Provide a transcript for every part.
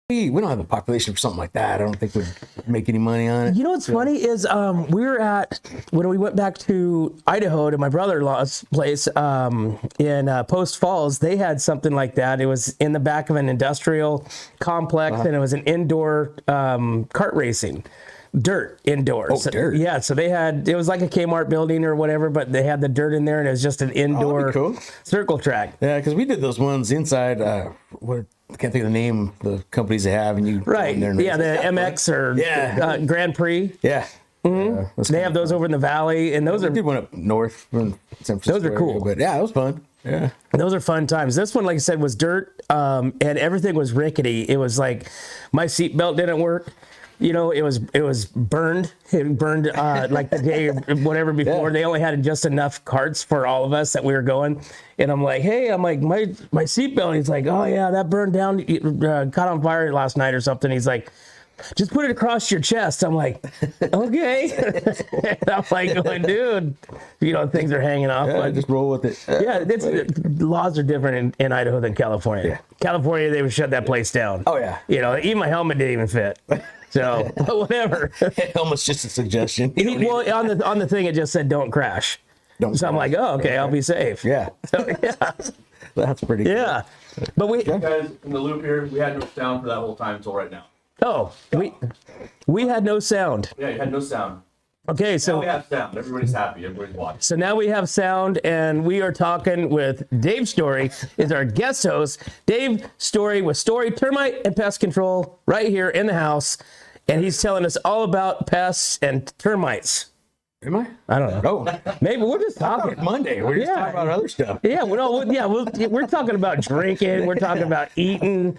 We don't have the population for something like that. I don't think we'd make any money on it. You know what's funny is we were when we went back to Idaho to my brother-in-law's place in Post Falls, they had something like that. It was in the back of an industrial complex, and it was an indoor kart racing. Dirt indoors. Oh, dirt. Yeah, so it was like a Kmart building or whatever, but they had the dirt in there, and it was just an indoor circle track. Yeah, because we did those ones inside, I can't think of the name of the companies they have, and you right. Go in there and the MX or Grand Prix. Yeah. Mm-hmm. They have those over in the valley, and those we did one up north from San Francisco. Those are cool. But yeah, it was fun. Yeah. Those are fun times. This one, like I said, was dirt, and everything was rickety. It was like my seatbelt didn't work. You know, it was burned. It burned like the day whatever before. Yeah. They only had just enough carts for all of us that we were going. And I'm like, hey, my seatbelt. He's like, oh yeah, that burned down, caught on fire last night or something. He's like, just put it across your chest. I'm like, okay. And I'm like, going, dude, you know, things are hanging off. Yeah, just roll with it. Yeah, the laws are different in Idaho than California. Yeah. California, they would shut that place down. Oh yeah. You know, even my helmet didn't even fit. So whatever. Almost just a suggestion. Well, on the thing, it just said don't crash. So I'm like, oh, okay, I'll be safe. Yeah. So, yeah. That's pretty cool. Yeah. But we guys in the loop here, we had no sound for that whole time until right now. Oh, we had no sound. Yeah, you had no sound. Okay, so now we have sound. Everybody's happy. Everybody's watching. So now we have sound, and we are talking with Dave Story, is our guest host. Dave Story with Story Termite and Pest Control right here in the house, and he's telling us all about pests and termites. Am I? I don't know. Oh, maybe we're just talking. Monday. We're just talking about other stuff. Yeah, we're talking about drinking. We're talking about eating.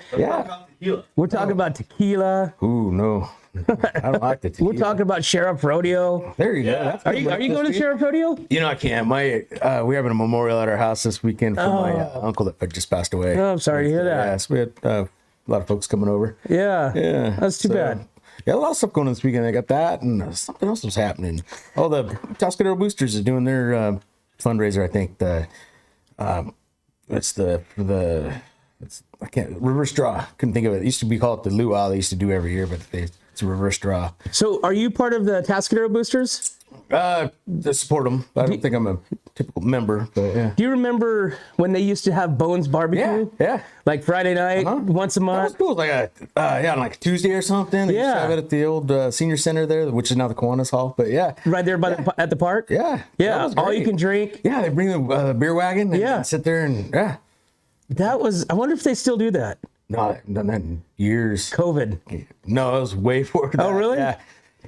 We're talking about tequila. Ooh, no. I don't like the tequila. We're talking about Sheriff Rodeo. There you go. Are you going to Sheriff Rodeo? You know, I can't. We're having a memorial at our house this weekend for my uncle that just passed away. Oh, I'm sorry to hear that. Yes, we had a lot of folks coming over. Yeah. That's too bad. Yeah, a lot of stuff going on this weekend. They got that, and something else was happening. Oh, the Tuscadero Boosters is doing their fundraiser. I think reverse draw. Couldn't think of it. It used to be called the luau. They used to do every year, but it's a reverse draw. So, are you part of the Tuscadero Boosters? To support them. I don't think I'm a typical member, but yeah. Do you remember when they used to have Bones Barbecue? Yeah. Like Friday night, once a month? That was cool. Like on like a Tuesday or something. They used to have it at the old senior center there, which is now the Kiwanis Hall. But yeah. Right there at the park? Yeah. Yeah. All you can drink. Yeah, they bring the beer wagon and sit there and I wonder if they still do that. No, I haven't done that in years. COVID. No, it was way before that. Oh, really? Yeah.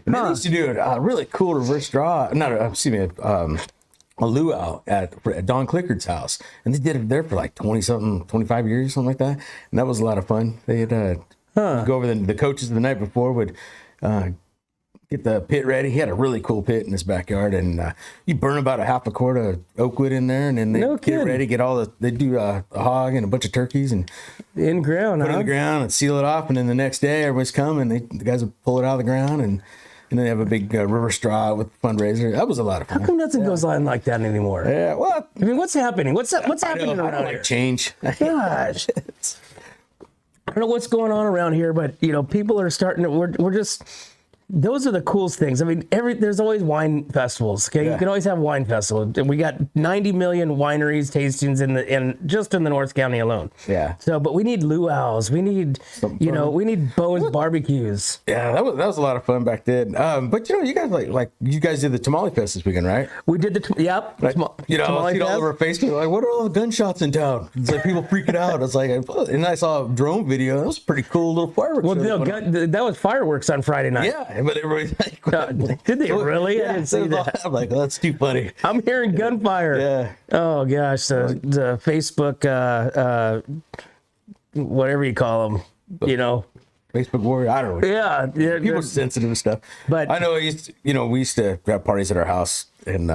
And they used to do a really cool reverse draw. A luau at Don Clickard's house. And they did it there for like 25 years, something like that. And that was a lot of fun. They'd go over the coaches the night before would get the pit ready. He had a really cool pit in his backyard, and you burn about a half a quart of oak wood in there, and then they get it ready, they do a hog and a bunch of turkeys and in ground, put it in the ground and seal it off, and then the next day everybody's coming, the guys would pull it out of the ground, and then they have a big river straw with fundraiser. That was a lot of fun. How come nothing goes on like that anymore? Yeah, well, I mean, what's happening? What's happening around here? Change. Gosh. I don't know what's going on around here, but people are starting to. We're just. Those are the coolest things. I mean, there's always wine festivals. Okay, you can always have wine festival. We got 90 million wineries, tastings just in the North County alone. Yeah. So, but we need luau's. We need we need Bones barbecues. Yeah, that was a lot of fun back then. But you guys you guys did the Tamale Fest this weekend, right? We did the I see it all over Facebook. Like, what are all the gunshots in town? It's like people freaking out. It's like, and I saw a drone video. That was a pretty cool little fireworks. Well, that was fireworks on Friday night. Yeah. But everybody's like, did they really? Yeah, I didn't see that. I'm like, that's too funny. I'm hearing gunfire. Yeah. Oh gosh, the Facebook, whatever you call them, Facebook warrior. I don't know. Yeah, people are sensitive and stuff. But I know we used to have parties at our house, and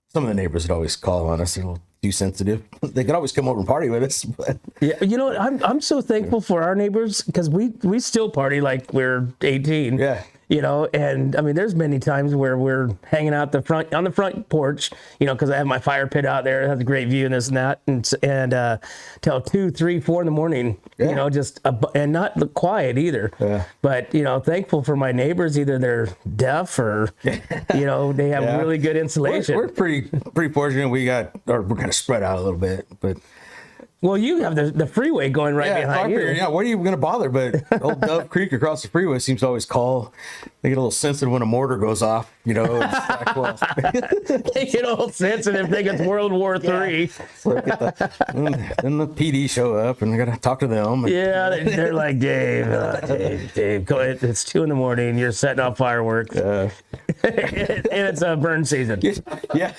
some of the neighbors would always call on us. Too sensitive. They could always come over and party with us. But. Yeah, I'm so thankful for our neighbors because we still party like we're 18. Yeah. you know, and I mean, there's many times where we're hanging out on the front porch, you know, because I have my fire pit out there. It has a great view and this and that. And till 2, 3, 4 in the morning, you know, just, and not quiet either. Yeah. But, you know, thankful for my neighbors. Either they're deaf or, you know, they have really good insulation. We're pretty fortunate. We're kind of spread out a little bit, but. Well, you have the freeway going right behind you. Yeah, what are you going to bother? But old Dove Creek across the freeway seems to always call. They get a little sensitive when a mortar goes off, you know. They get all sensitive, think it's World War III. So then the PD show up, and I got to talk to them. Yeah, they're like, Dave, go ahead. It's 2 in the morning. You're setting off fireworks. And it's a burn season. Yeah.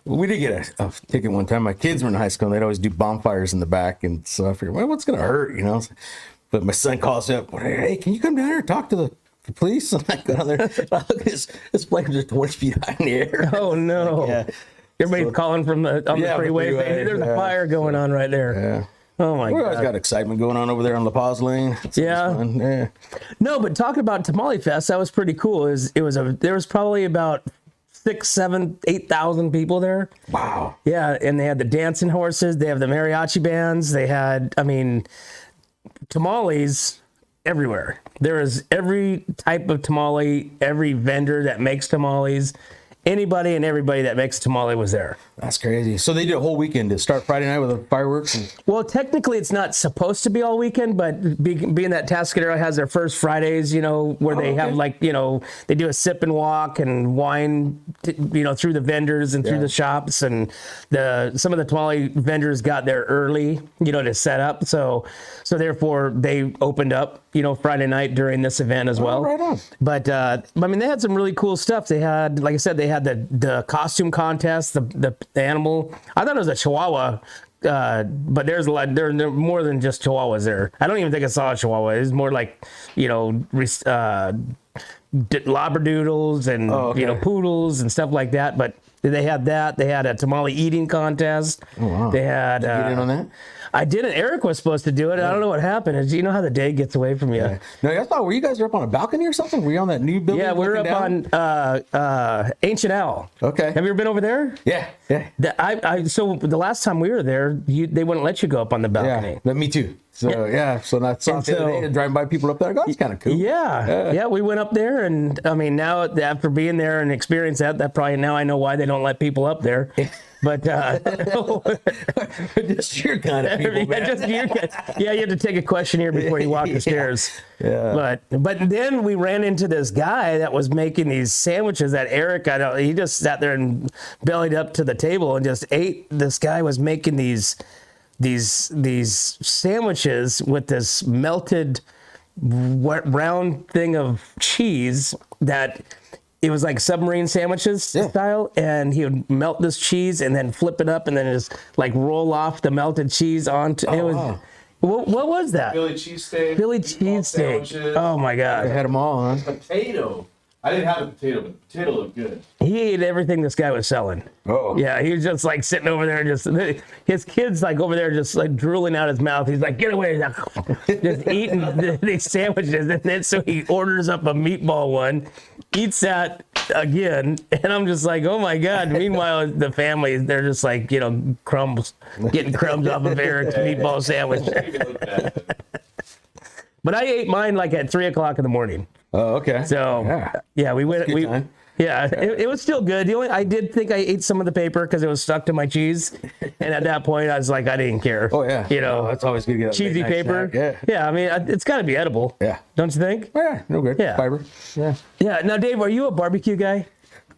We did get a ticket one time. My kids were in high school, and they'd always do bonfires in the back. And so I figured, well, what's going to hurt, you know? But my son calls me up, hey, can you come down here and talk to the police? And I go down there, look, this flames are 20 feet high in the air. Oh, no. Yeah. Everybody's calling from on the freeway. Hey, there's a fire going on right there. Yeah. Oh, my God. We always got excitement going on over there on La Paz Lane. Yeah. No, but talking about Tamale Fest, that was pretty cool. There was probably about 6,000, 7,000, 8,000 people there. Wow. Yeah, and they had the dancing horses. They have the mariachi bands. They had, I mean, tamales everywhere. There is every type of tamale, every vendor that makes tamales. Anybody and everybody that makes tamale was there. That's crazy. So they did a whole weekend to start Friday night with the fireworks? Well, technically it's not supposed to be all weekend, but being that Tascadero has their first Fridays, you know, where they have like, you know, they do a sip and walk and wine, you know, through the vendors and through the shops. And some of the tamale vendors got there early, you know, to set up. So therefore they opened up, you know, Friday night during this event as well. Right on. But I mean, they had some really cool stuff. They had, like I said, they had the costume contest, the animal. I thought it was a Chihuahua, but there's a lot. There are more than just Chihuahuas there. I don't even think I saw a Chihuahua. It's more like, you know, labradoodles and you know, poodles and stuff like that. But they had that. They had a tamale eating contest. Oh, wow. They had. Did you get in on that? I didn't. Eric was supposed to do it. I don't know what happened. You know how the day gets away from you. Yeah. No, I thought, were you guys up on a balcony or something? Were you on that new building? Yeah, we're up on Ancient Owl. Okay. Have you ever been over there? Yeah. So the last time we were there, they wouldn't let you go up on the balcony. Yeah, me too. So so that's driving by people up there. I go, that's kind of cool. Yeah, we went up there, and I mean, now after being there and experiencing that probably now I know why they don't let people up there. But just your kind of people, man. You have to take a questionnaire before you walk the stairs. Yeah. But then we ran into this guy that was making these sandwiches that Eric, he just sat there and bellied up to the table and just ate. This guy was making these sandwiches with this melted round thing of cheese that it was like submarine sandwiches style, and he would melt this cheese and then flip it up and then just like roll off the melted cheese onto it. Was wow. What was that? Philly cheesesteak. Philly cheesesteak. Oh my God. They had them all, huh? Potato. I didn't have a potato, but the potato looked good. He ate everything this guy was selling. Oh. Yeah, he was just like sitting over there, his kid's like over there just like drooling out his mouth. He's like, get away. Just eating these sandwiches. And then so he orders up a meatball one, eats that again. And I'm just like, oh my God. Meanwhile, the family, they're just like, you know, crumbs, getting crumbs off of Eric's meatball sandwich. But I ate mine like at 3 o'clock in the morning. Oh, okay. So we went. It was still good. I did think I ate some of the paper because it was stuck to my cheese, and at that point I was like, I didn't care. Oh yeah. You know, that's always good to get cheesy paper. Snack. Yeah. I mean, it's got to be edible. Yeah. Don't you think? Oh, yeah. No good. Yeah. Fiber. Yeah. Yeah. Now, Dave, are you a barbecue guy?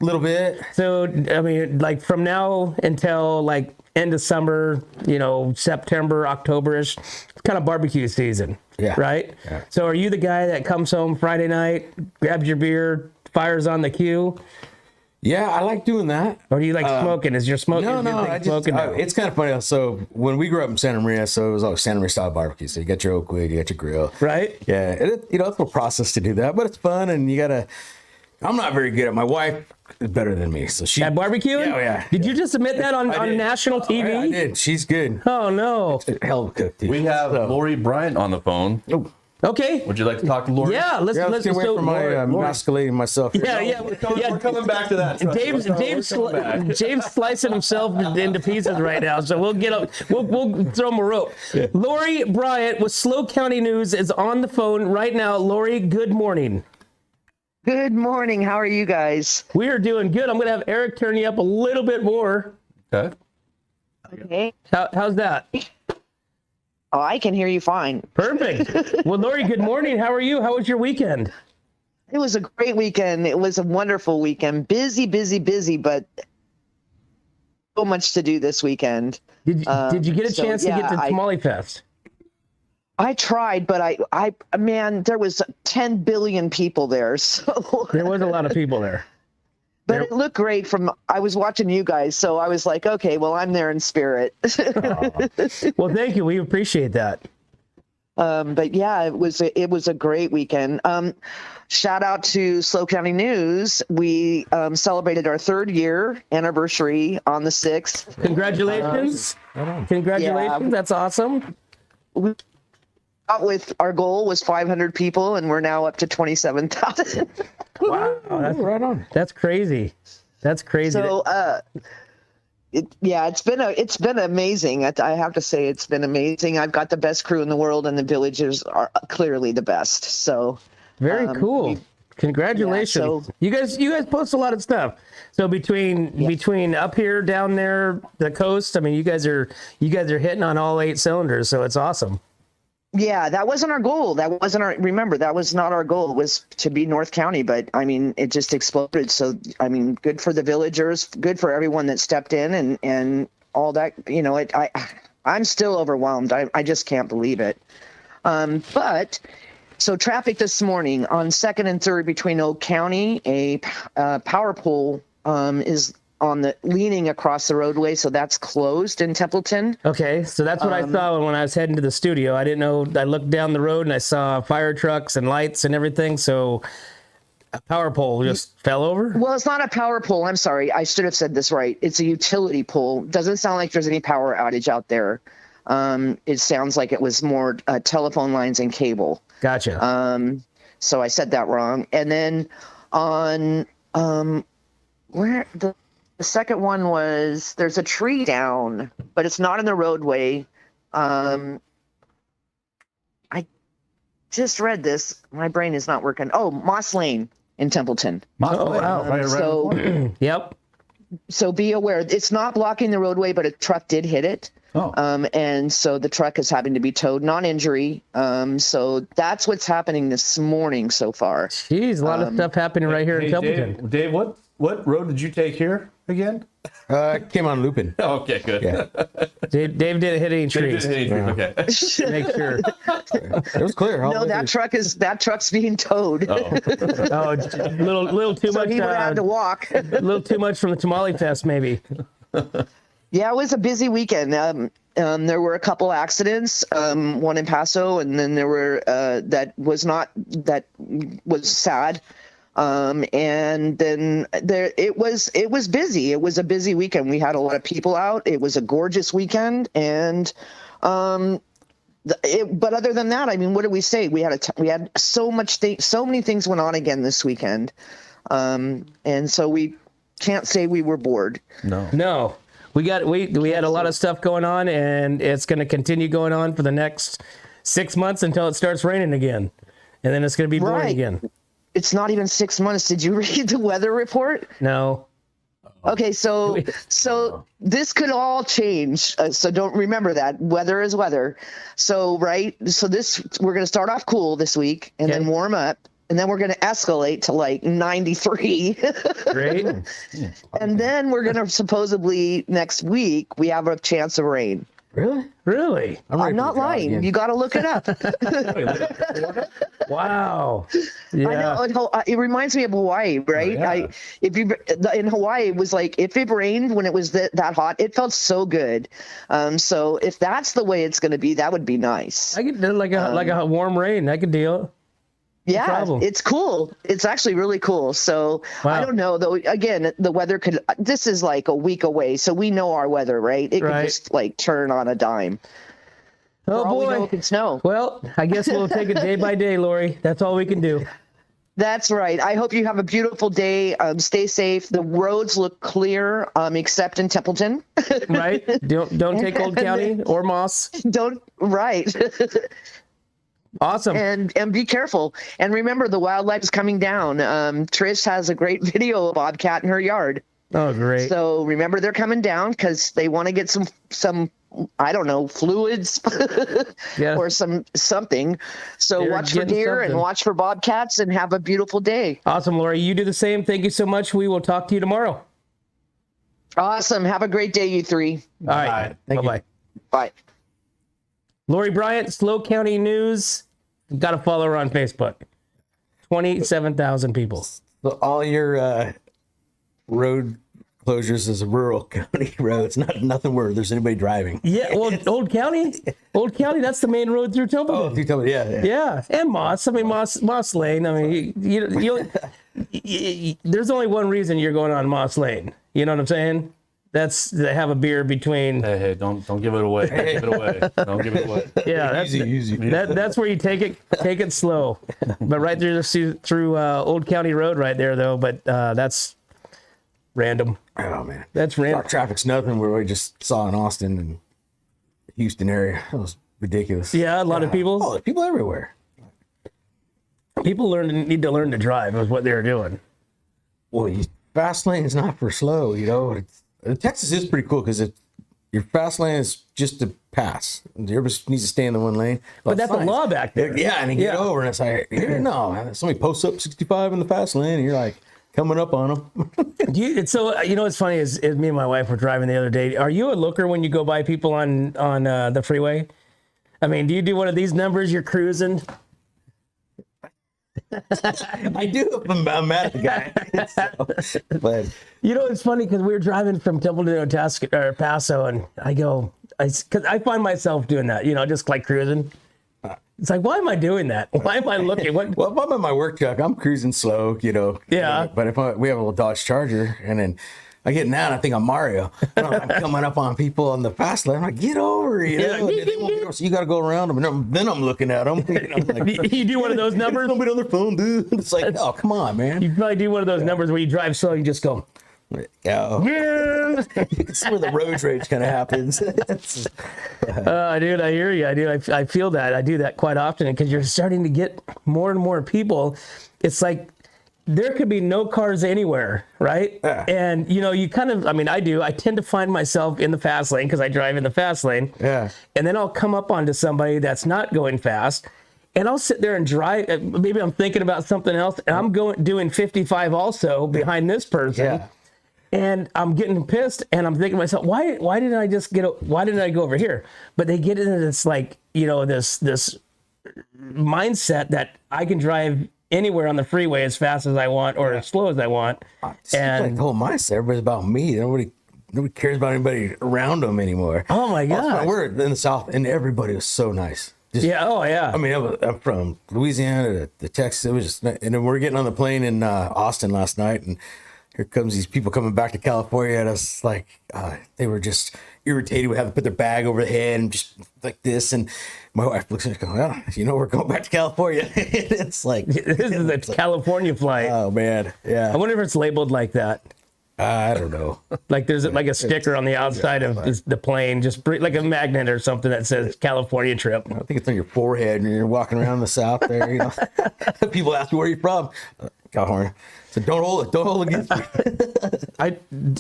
A little bit. So I mean, like from now until like end of summer, you know, September, October-ish, it's kind of barbecue season. Yeah. Right? Yeah. So are you the guy that comes home Friday night, grabs your beer, fires on the queue? Yeah, I like doing that. Or do you like smoking? Is your smoking? Smoking it's kind of funny. So when we grew up in Santa Maria, so it was always Santa Maria style barbecue. So you got your oak wood, you got your grill. Right? Yeah. It's a little process to do that, but it's fun, and you got to... I'm not very good at it. My wife is better than me. So she... At barbecuing? Yeah. Did you just admit that on national TV? I did. She's good. Oh, no. Hell of a cook, too. We have Lori Bryant on the phone. Oh. Okay. Would you like to talk to Lori? Yeah, let's Let's get away from my emasculating myself. Here. yeah. We're coming back to that. trust me. Dave's slicing himself into pieces right now, so we'll throw him a rope. Lori Bryant with Slow County News is on the phone right now. Lori, good morning. Good morning. How are you guys? We are doing good. I'm going to have Eric turn you up a little bit more. Okay. Okay. How's that? Oh, I can hear you fine. Perfect. Well, Lori, good morning. How are you? How was your weekend? It was a great weekend. It was a wonderful weekend. Busy, but so much to do this weekend. Did you get a chance to get to Tamale Fest? I tried, but man, there was 10 billion people there. So There was a lot of people there. But it looked great I was watching you guys, so I was like, okay, well, I'm there in spirit. Well, thank you. We appreciate that. But yeah, it was a great weekend. Shout out to Slow County News. We celebrated our 3rd year anniversary on the 6th. Congratulations. Congratulations. Yeah. That's awesome. We out with our goal was 500 people, and we're now up to 27,000. Wow, that's Right on. That's crazy. That's crazy. So, it's been amazing. I have to say, it's been amazing. I've got the best crew in the world, and the villagers are clearly the best. So, very cool. Congratulations. Yeah, you guys post a lot of stuff. So between up here, down there, the coast, I mean, you guys are hitting on all 8 cylinders. So it's awesome. yeah, that wasn't our goal. Remember, that was not our goal. It was to be North County, but I mean, it just exploded. So, I mean, good for the villagers, good for everyone that stepped in and all that, you know, I'm still overwhelmed. I just can't believe it. So traffic this morning on 2nd and 3rd between Oak County, a power pole is leaning across the roadway, so that's closed in Templeton. Okay, so that's what I saw when I was heading to the studio. I didn't know. I looked down the road and I saw fire trucks and lights and everything. So a power pole just fell over? Well, it's not a power pole. I'm sorry. I should have said this right. It's a utility pole. Doesn't sound like there's any power outage out there. It sounds like it was more telephone lines and cable. Gotcha. So I said that wrong. And then on where the second one was, there's a tree down, but it's not in the roadway. I just read this. My brain is not working. Oh, Moss Lane in Templeton. Oh, wow. So, Yep. so be aware. It's not blocking the roadway, but a truck did hit it. Oh. And so the truck is having to be towed, non-injury. So that's what's happening this morning so far. Jeez, a lot of stuff happening right here in Templeton. Dave, what road did you take here again? Came on looping. Okay, good. Yeah. Dave didn't hit any trees. Okay. Make sure. It was clear. No, that truck's being towed. Oh. Oh, little too So much. he would have had to walk. A little too much from the Tamale Fest, maybe. Yeah, it was a busy weekend. There were a couple accidents, one in Paso, and then there were that was sad. And then it was busy. It was a busy weekend. We had a lot of people out. It was a gorgeous weekend, and but other than that, I mean, what did we say? We had so many things went on again this weekend, and so we can't say we were bored. No. We had a lot of stuff going on, and it's going to continue going on for the next 6 months until it starts raining again, and then it's going to be boring Right. again. It's not even 6 months. Did you read the weather report? No. Okay, so this could all change. So don't remember that weather is weather. So we're going to start off cool this week and then warm up, and then we're going to escalate to like 93. Great. And then we're going to supposedly next week we have a chance of rain. Really? I'm not lying. You got to look it up. Wow. I Yeah. know. It reminds me of Hawaii, right? Yeah. In Hawaii, it was like if it rained when it was that hot, it felt so good. So if that's the way it's going to be, that would be nice. I could do like a warm rain. I could deal. Yeah, problem. it's cool. It's actually really cool. So Wow. I don't know though. Again, the weather could. This is like a week away, so we know our weather, right? It Right. could just like turn on a dime. For Oh all we know, boy. it could snow. Well, I guess we'll take it day by day, Lori. That's all we can do. That's right. I hope you have a beautiful day. Stay safe. The roads look clear, except in Templeton. Right? Don't take Old County or Moss. Don't right. Awesome. And be careful. And remember, the wildlife is coming down. Trish has a great video of bobcat in her yard. Oh, great. So remember, they're coming down because they want to get some I don't know, fluids Yeah. or something. So They're watch for getting deer something. and watch for bobcats and have a beautiful day. Awesome, Lori. You do the same. Thank you so much. We will talk to you tomorrow. Awesome. Have a great day, you three. All right. Thank you. Bye-bye. Bye. Lori Bryant, Slow County News. You've got to follow her on Facebook. 27,000 people. So all your road closures is rural county roads, nothing where there's anybody driving. Yeah, well, Old County, that's the main road through Templeton. You tell me, yeah. Yeah, and Moss. I mean, Moss Lane. I mean, there's only one reason you're going on Moss Lane. You know what I'm saying? That's to have a beer between. Hey, don't give it away. Don't give it away. Don't give it away. Yeah, that's Easy. that's where you take it slow. But right through Old County Road, right there though. But that's random. Oh man, That's random. our traffic's nothing. Where we just saw in Austin and Houston area. That was ridiculous. Yeah, a lot of people. Oh, there's people everywhere. People need to learn to drive. Is what they're doing. Well, fast lane is not for slow. Texas is pretty cool because your fast lane is just to pass. Everybody needs to stay in the one lane. But that's a fine. law back there. Yeah, and you get over, and it's like, no, man, somebody posts up 65 in the fast lane, and you're like coming up on them. What's funny is me and my wife were driving the other day. Are you a looker when you go by people on the freeway? I mean, do you do one of these numbers? You're cruising. I do if I'm mad at the guy. But It's funny because we were driving from Templeton to El Paso, and because I find myself doing that, just like cruising. It's like, why am I doing that? Why am I looking? What? well, if I'm in my work truck, I'm cruising slow, Yeah. But if we have a little Dodge Charger, and then I get now, and I think I'm Mario. And I'm coming up on people on the fast lane. I'm like, get over, Yeah. and they won't get over, so you got to go around them. And then I'm looking at them. Like, You do one of those numbers? Somebody on their phone, dude. It's like, oh, come on, man. You probably do one of those numbers where you drive slow, you just go, Yeah. yeah. It's where the road rage kind of happens. Dude, I hear you. I do. I feel that. I do that quite often because you're starting to get more and more people. It's like there could be no cars anywhere, right? Yeah. And, you kind of, I do. I tend to find myself in the fast lane because I drive in the fast lane. Yeah. And then I'll come up onto somebody that's not going fast. And I'll sit there and drive. Maybe I'm thinking about something else, and I'm doing 55 also behind this person. Yeah. And I'm getting pissed, and I'm thinking to myself, why didn't I go over here? But they get into this this mindset that I can drive anywhere on the freeway as fast as I want or as slow as I want. And like the whole mindset, everybody's about me. Nobody cares about anybody around them anymore. Oh my God. We're in the South, and everybody was so nice. Yeah. Oh yeah. I mean, I'm from Louisiana to Texas. It was just, and then we're getting on the plane in Austin last night, and here comes these people coming back to California, and it's like they were just irritated with having to put their bag over the head and just like this. And my wife looks at me and goes, well, we're going back to California. It's like this is a California flight. Oh man, yeah. I wonder if it's labeled like that. I don't know. Like there's like a sticker on the outside of the plane, just like a magnet or something that says California trip. I think it's on your forehead, and you're walking around in the South there. People ask you where you're from. California. So don't hold against me.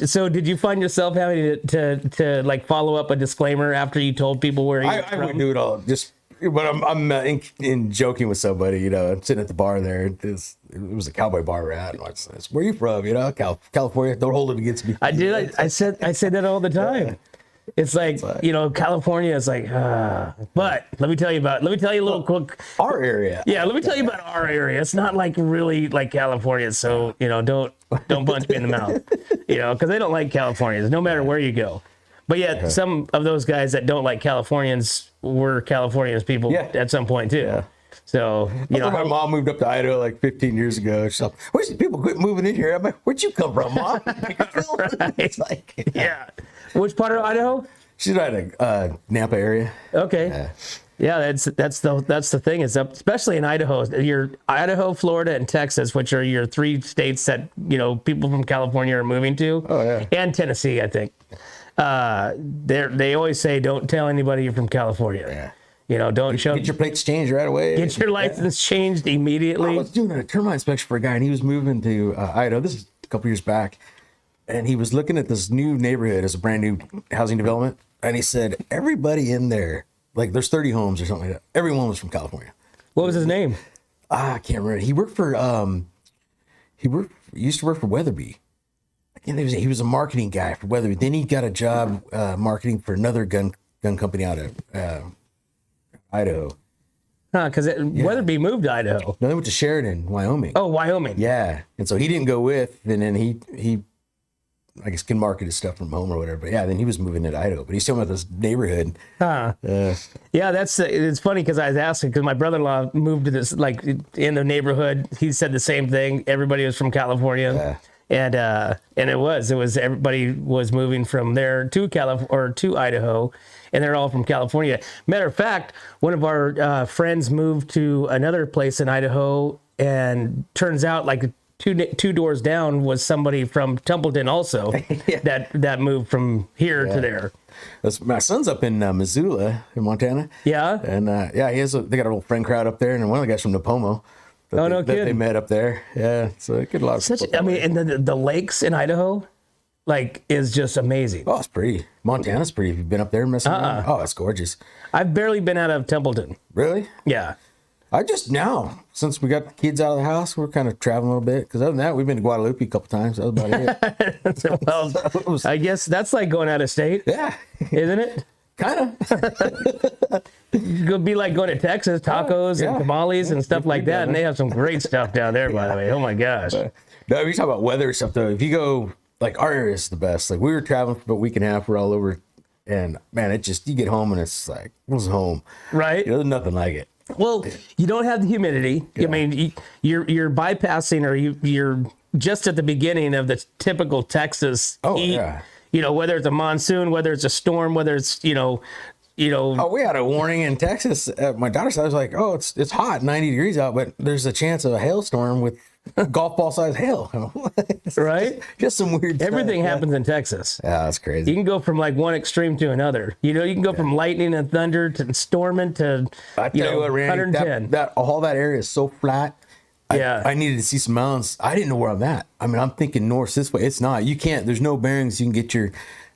So did you find yourself having to like follow up a disclaimer after you told people where you're I from? would do it all. But I'm in joking with somebody. I'm sitting at the bar there. It was a cowboy bar we're at. And I said, where are you from? California. Don't hold it against me. I did. I said that all the time. Yeah. It's like, California is like, but let me tell you a little quick. Our area. Yeah, let me tell you about our area. It's not like really like California. So, don't punch me in the mouth, because they don't like Californians no matter where you go. But yet some of those guys that don't like Californians were Californians people at some point too. Yeah. So, my mom moved up to Idaho like 15 years ago. She's like, where's the people quit moving in here? I'm like, where'd you come from, Mom? Right. It's like, yeah. Which part of Idaho? She's right at Nampa area. Okay. Yeah, that's the thing is especially in Idaho. Your Idaho, Florida, and Texas, which are your 3 states that people from California are moving to. Oh, yeah. And Tennessee, I think. They always say don't tell anybody you're from California. Yeah. Don't show. Get your plates changed right away. Get your license changed immediately. I was doing a termite inspection for a guy, and he was moving to Idaho. This is a couple years back, and he was looking at this new neighborhood as a brand new housing development, and he said everybody in there, like there's 30 homes or something like that. Everyone was from California. What was his name? I can't remember. He worked for he used to work for Weatherby. I can't think he was a marketing guy for Weatherby. Then he got a job marketing for another gun company out of Idaho. Because Weatherby moved to Idaho. No, they went to Sheridan, Wyoming. Oh, Wyoming. Yeah, and so he didn't go with, and then he I guess can market his stuff from home or whatever. But yeah, then he was moving to Idaho, but he's still with this neighborhood. Yeah, it's funny because I was asking because my brother-in-law moved to this like in the neighborhood. He said the same thing. Everybody was from California, and it was everybody was moving from there to to Idaho, and they're all from California. Matter of fact, one of our friends moved to another place in Idaho, and turns out like two doors down was somebody from Templeton also that moved from here to there. My son's up in Missoula in Montana. Yeah. And they got a little friend crowd up there, and one of the guys from Napomo. That they met up there. Yeah. So they get a lot of people. And the lakes in Idaho, like, is just amazing. Oh, it's pretty. Montana's pretty. Have you been up there messing around? Oh, it's gorgeous. I've barely been out of Templeton. Really? Yeah. I just now, since we got the kids out of the house, we're kind of traveling a little bit. Because other than that, we've been to Guadalupe a couple times. That was about it. Well, I guess that's like going out of state. Yeah. Isn't it? Kind of. It could be like going to Texas, tacos and tamales and stuff like that. And they have some great stuff down there, by the way. Oh, my gosh. No, you talk about weather stuff, though. If you go, like, our area is the best. Like, we were traveling for about a week and a half. We're all over. And, man, you get home and it's like, it was home. Right. There's nothing like it. Well, you don't have the humidity. Yeah. I mean, you're bypassing, or you're just at the beginning of the typical Texas heat. Yeah. Whether it's a monsoon, whether it's a storm, whether it's Oh, we had a warning in Texas. My daughter said, I was like, oh, it's hot, 90 degrees out, but there's a chance of a hailstorm with golf ball size hail. Right? Just some weird Everything stuff. happens in Texas. Yeah, that's crazy. You can go from like one extreme to another. You can go from lightning and thunder to storming to I tell you what, Randy, 110. All that area is so flat. I needed to see some mountains. I didn't know where I'm at. I mean, I'm thinking north this way. It's not. You can't. There's no bearings. You can get your.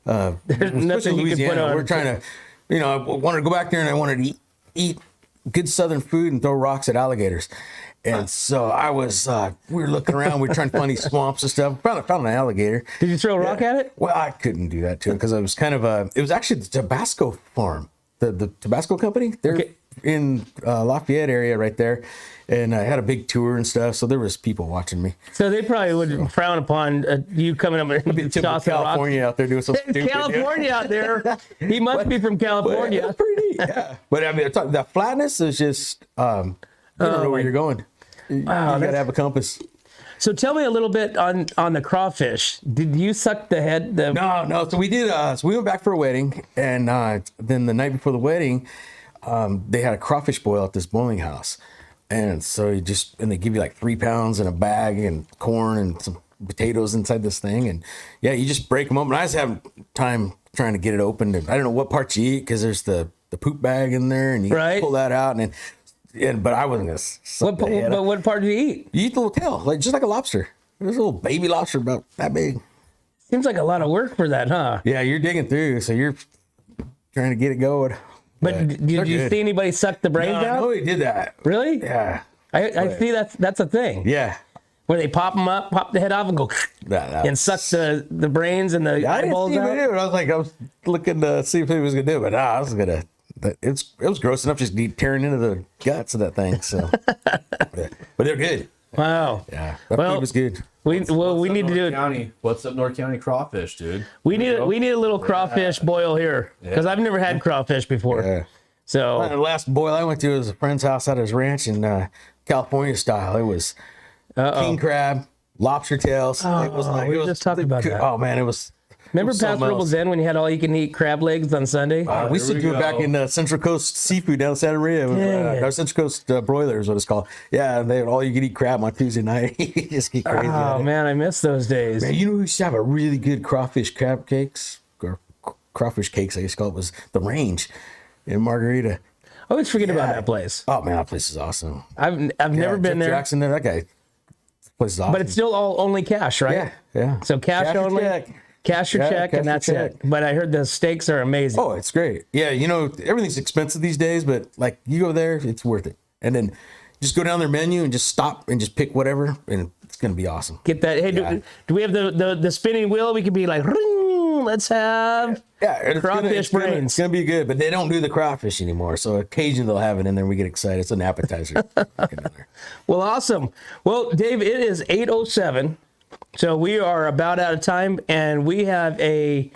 There's nothing you can put on. We're trying to. I wanted to go back there and I wanted to eat good southern food and throw rocks at alligators. And so I was, we were looking around, we were trying to find these swamps and stuff. Found an alligator. Did you throw a rock at it? Well, I couldn't do that to it because it was kind of it was actually the Tabasco farm, the Tabasco company. They're in Lafayette area right there. And I had a big tour and stuff. So there was people watching me. So they probably would frown upon you coming up and tossing a rock. California out there doing something stupid. California out there. He must be from California. That's pretty neat. Yeah. But I mean, the flatness is just, you don't know where you're going. You got to have a compass. So tell me a little bit on the crawfish. Did you suck the head? No. So we did. So we went back for a wedding, and then the night before the wedding, they had a crawfish boil at this bowling house, and so they give you like 3 pounds in a bag and corn and some potatoes inside this thing, and you just break them open. I just have time trying to get it open. And I don't know what parts you eat because there's the poop bag in there, and you pull that out and. But I wasn't gonna. But what part do you eat? You eat the little tail, just like a lobster. There's a little baby lobster about that big. Seems like a lot of work for that, huh? Yeah, you're digging through, so you're trying to get it going. But did you see anybody suck the brains out? Nobody did that. Really? Yeah. I see that's a thing. Yeah. Where they pop the head off and go and suck the brains and the eyeballs out. I was looking to see if he was gonna do it, but I was gonna. It was gross enough just tearing into the guts of that thing. So, but they're good. Wow. Yeah, that food was good. We need to do it. What's up, North County crawfish, dude? We need a little crawfish boil here because I've never had crawfish before. Yeah. So the last boil I went to was a friend's house at his ranch in California style. It was king crab, lobster tails. We just talked about that. Oh man, it was. Remember past Something Rebels else. Inn when you had all you can eat crab legs on Sunday? We used to There do we it back go. in Central Coast Seafood down in Santa Maria. Dang it. Our Central Coast Broiler is what it's called. Yeah, they had all you could eat crab on Tuesday night. You just get crazy. at Oh it. man, I miss those days. Man, you know who used to have a really good crawfish crab cakes? Or crawfish cakes, I guess call it, was The Range in Margarita. I always forget about that place. Oh man, that place is awesome. I've never been Jeff there, Jackson, that guy. Place is awesome. but it's still all only cash, right? yeah. So cash or only, check. cash your Yeah, check, cash and your that's check. it. But I heard the steaks are amazing. Oh, it's great. Yeah, you know, everything's expensive these days, but like you go there, it's worth it. And then just go down their menu and just stop and just pick whatever, and it's gonna be awesome. Get that. Hey, Yeah. do we have the spinning wheel? We could be like, ring, let's have Yeah, it's crawfish brains. It's gonna be good, but they don't do the crawfish anymore. So occasionally they'll have it in there. And we get excited. It's an appetizer. Get in there. Well, awesome. Well, Dave, it is 8:07, so we are about out of time, and we have a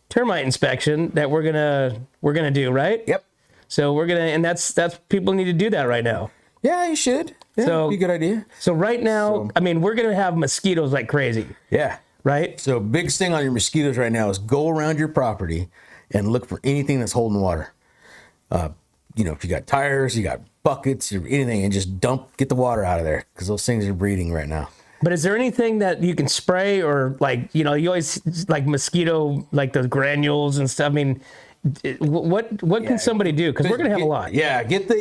termite inspection that we're gonna do, right? Yep. So and that's people need to do that right now. Yeah, you should. Yeah, So- be a good idea. So right now, I mean, we're gonna have mosquitoes like crazy, Yeah. right? So biggest thing on your mosquitoes right now is go around your property and look for anything that's holding water. You know, if you got tires, you got buckets, or anything, and just get the water out of there because those things are breeding right now. But is there anything that you can spray or like, you know, you always like mosquito, like the granules and stuff. I mean, what can somebody do? Because we're gonna have a lot. Yeah, get the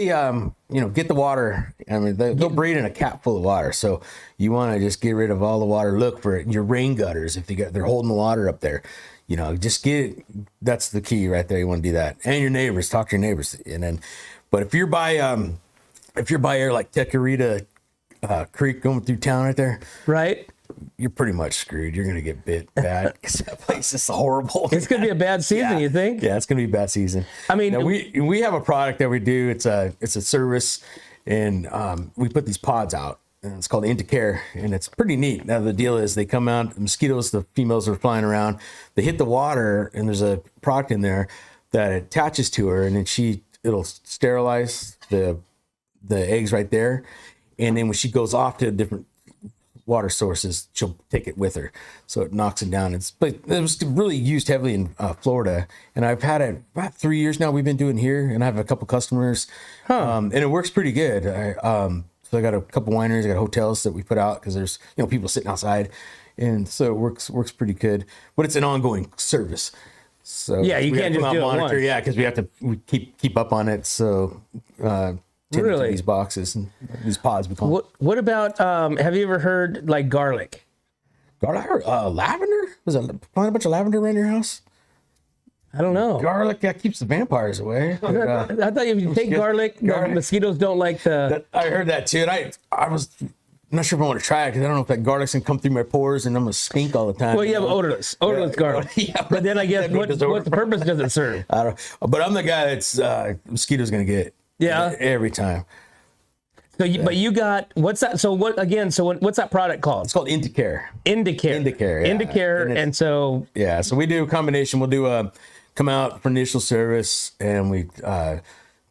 get the water. I mean, they'll breed in a cap full of water, so you want to just get rid of all the water. Look for it in your rain gutters if they're holding the water up there. You know, just get it. That's the key right there. You want to do that, and your neighbors. Talk to your neighbors, and then. But if you're by air like Tecarita Creek going through town right there, Right? you're pretty much screwed. You're gonna get bit bad because that place is horrible. It's gonna be a bad season, you think? Yeah, it's gonna be a bad season. I mean, now, we have a product that we do. It's a service, and we put these pods out, and it's called Intercare, and it's pretty neat. Now the deal is they come out, the mosquitoes, the females are flying around. They hit the water, and there's a product in there that attaches to her, and then it'll sterilize the eggs right there, and then when she goes off to different water sources, she'll take it with her, so it knocks it down. But it was really used heavily in Florida, and I've had it about 3 years now. We've been doing here, and I have a couple customers, and it works pretty good. So I got a couple wineries, I got hotels that we put out because there's people sitting outside, and so it works pretty good. But it's an ongoing service. So Yeah, you we can't have to just come out do it monitor, once. yeah, because we keep up on it. So tend to Really? these boxes and these pods we call them. What about? Have you ever heard like garlic? God, I heard lavender. Was it plant a bunch of lavender around your house? I don't know. Garlic that keeps the vampires away. I thought if you take good. garlic, the Garlic. mosquitoes don't like the. I heard that too, and I was not sure if I want to try it because I don't know if that garlic's gonna come through my pores and I'm gonna stink all the time. Well, you have odorless garlic. Yeah, But then I guess that goes over. what purpose does it serve? I don't. But I'm the guy that's mosquitoes gonna get. Yeah. Every time. So, but you got what's that? So what again? So what's that product called? It's called Intercare. Indicare. Indicare, yeah. Indicare, and so Yeah, so we do a combination. We'll do come out for initial service, and we kind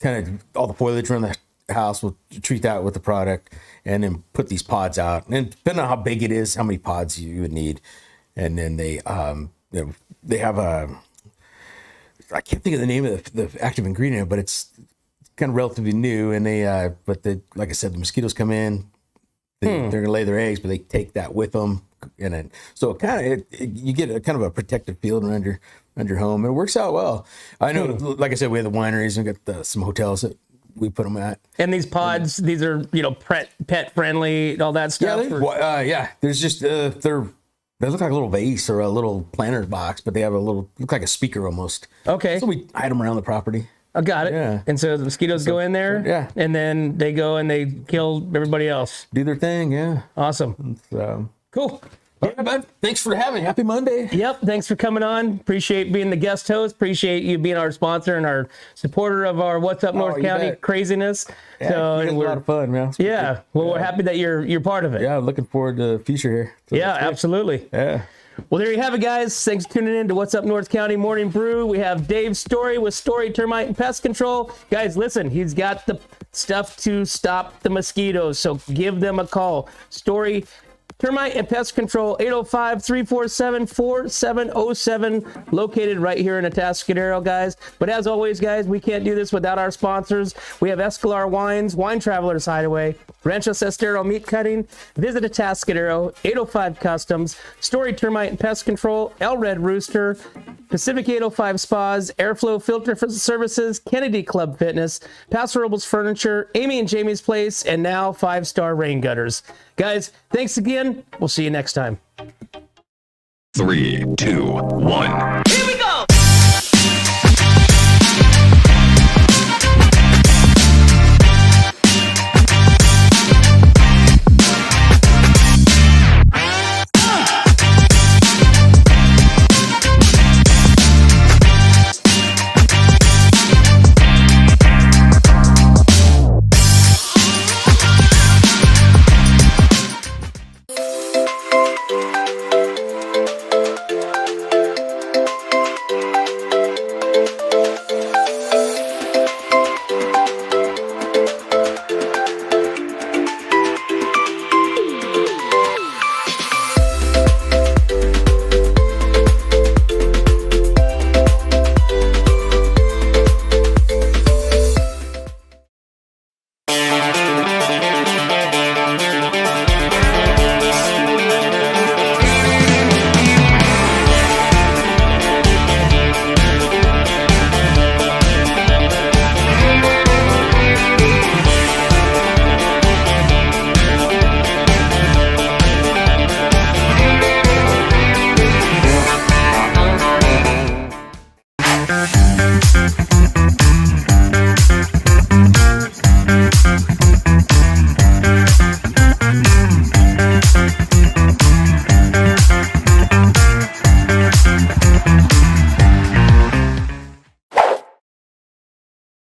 of all the foliage around the house. We'll treat that with the product, and then put these pods out. And depending on how big it is, how many pods you would need, and then they have I can't think of the name of the active ingredient, but it's kind of relatively new. And like I said, the mosquitoes come in. They're gonna lay their eggs, but they take that with them, and then so you get a kind of a protective field around your home, and it works out well. I know, like I said, we have the wineries and got some hotels that we put them at. and these pods, these are pet friendly, all that stuff. There's just they look like a little vase or a little planter box, but they have look like a speaker almost. Okay. So we hide them around the property. I got it. Yeah. And so the mosquitoes go in there. yeah. And then they go and they kill everybody else. Do their thing, yeah. Awesome. So, Cool. yeah, bud. Thanks for having me. Happy Monday. Yep. Thanks for coming on. Appreciate being the guest host. Appreciate you being our sponsor and our supporter of our What's Up North you County bet. craziness. Yeah, So you guys and are a lot of fun, man. yeah. Well, we're happy that you're part of it. Yeah, looking forward to the future here. So Yeah, that's good. absolutely. Yeah. Well, there you have it, guys. Thanks for tuning in to What's Up North County Morning Brew. We have Dave Story with Story Termite and Pest Control. Guys, listen, he's got the stuff to stop the mosquitoes, so give them a call. Story Termite and Pest Control, 805-347-4707, located right here in Atascadero, guys. But as always, guys, we can't do this without our sponsors. We have Escalar Wines, Wine Travelers Hideaway, Rancho Sestero Meat Cutting, Visit Atascadero, 805 Customs, Story Termite and Pest Control, El Red Rooster, Pacific 805 Spas, Airflow Filter Services, Kennedy Club Fitness, Paso Robles Furniture, Amy and Jamie's Place, and now 5-Star Rain Gutters. Guys, thanks again. We'll see you next time. 3, 2, 1.